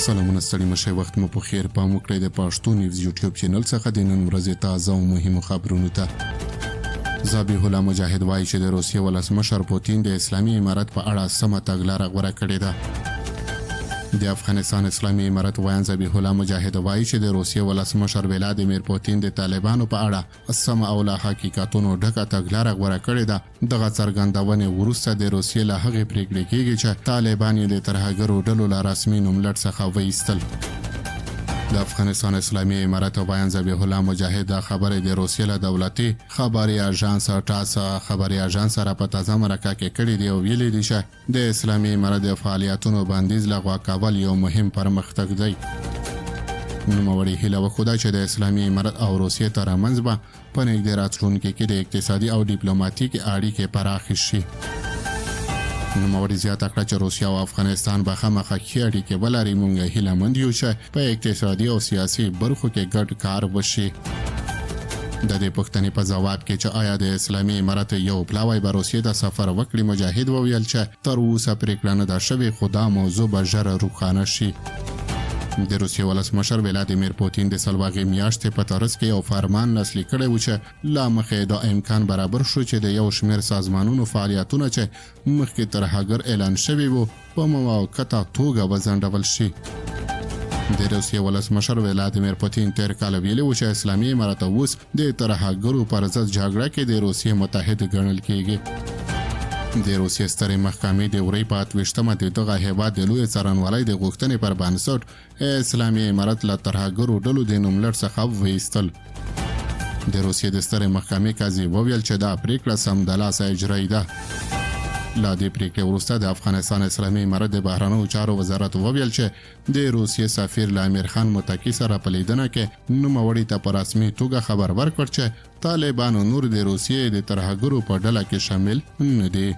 سلامونه ستړي مشه وخت مو په خیر پام وکړئ د پښتو نیوز یوټیوب چینل څخه د نن ورځې تازه او مهمو خبرونو ته ذبیح الله مجاهد وایي چې د روسیې ولسمشر پوتین د اسلامي امارت په اړه سمه تګلاره غوره کړې ده. د افغانستان اسلامي امارت ویان ذبیح الله مجاهد وایي چې د روسیې ولسمشر ولادیمیر پوتین د طالبانو په اړه سمه او له حقیقتونو ډکه تګلاره غوره کړې ده. دغه څرګندونې وروسته د روسیې له هغې پرېکړې کېږي چې طالبان یې د ترهګرو ډلو له رسمي نوملړ څخه وایستل. د افغانستان اسلامي امارت ویان ذبیح الله مجاهد دا خبرې د روسیې له دولتي خبري اژانس ټاس خبري اژانس سره په تازه مرکه کې کړي دي او ویلي دي چې د اسلامي امارت د فعالیتونو بندیز لغوه کول یو مهم پرمختګ دی. نوموړي هیله وښوده چې د اسلامي امارت او روسیې ترمنځ به په نږدې راتلونکي کې د اقتصادي او ډیپلوماتیکي اړیکې پراخې شي. نوموړي زیاته کړه چې روسیه او افغانستان به خامخا ښې اړیکې ولري. موږ هیله مند یو چې په اقتصادي او سیاسي برخو کې ګډ کار وشي. د دې پوښتنې په ځواب کې چې آیا د اسلامي امارت یو پلاوی به روسیې ته سفر وکړي، مجاهد وویل چې تر اوسه پرېکړه نه ده شوې، خو دا موضوع به ژر روښانه شي. د روسیې ولسمشر ولادیمیر پوتین د سلواغې میاشتې په ترڅ کې یو فرمان لاسلیک کړی و چې لا مخې دا امکان برابر شو چې د یو شمېر سازمانونو فعالیتونه چې مخکې ترهګر اعلان شوي وو په موقته توګه وځنډول شي. د روسیې ولسمشر ولادیمیر پوتین تیر کال ویلي و چې اسلامي امارت اوس د ترهګرو پر ضد جګړه کې د روسیې متحد ګڼل کېږي. د روسیې سترې محکمې د ورۍ په 28مه د دغه هیواد د لوی څارنوالۍ د غوښتنې پر بنسټ اسلامي امارت له ترهګرو ډلو د نوملړ څخه وایستل. د روسیې د سترې محکمې قاضي وویل چې دا پریکړه سمدلاسه اجرایي ده. له دې پریکړې وروسته د افغانستان اسلامي امارت د بهرنیو چارو وزارت وویل چې د روسیې سفیر له امیر خان متقي سره په لیدنه کې نوموړي ته په رسمي توګه خبر ورکړ چې طالبانو نور د روسیې د ترهګرو په ډله کې شامل نه دي.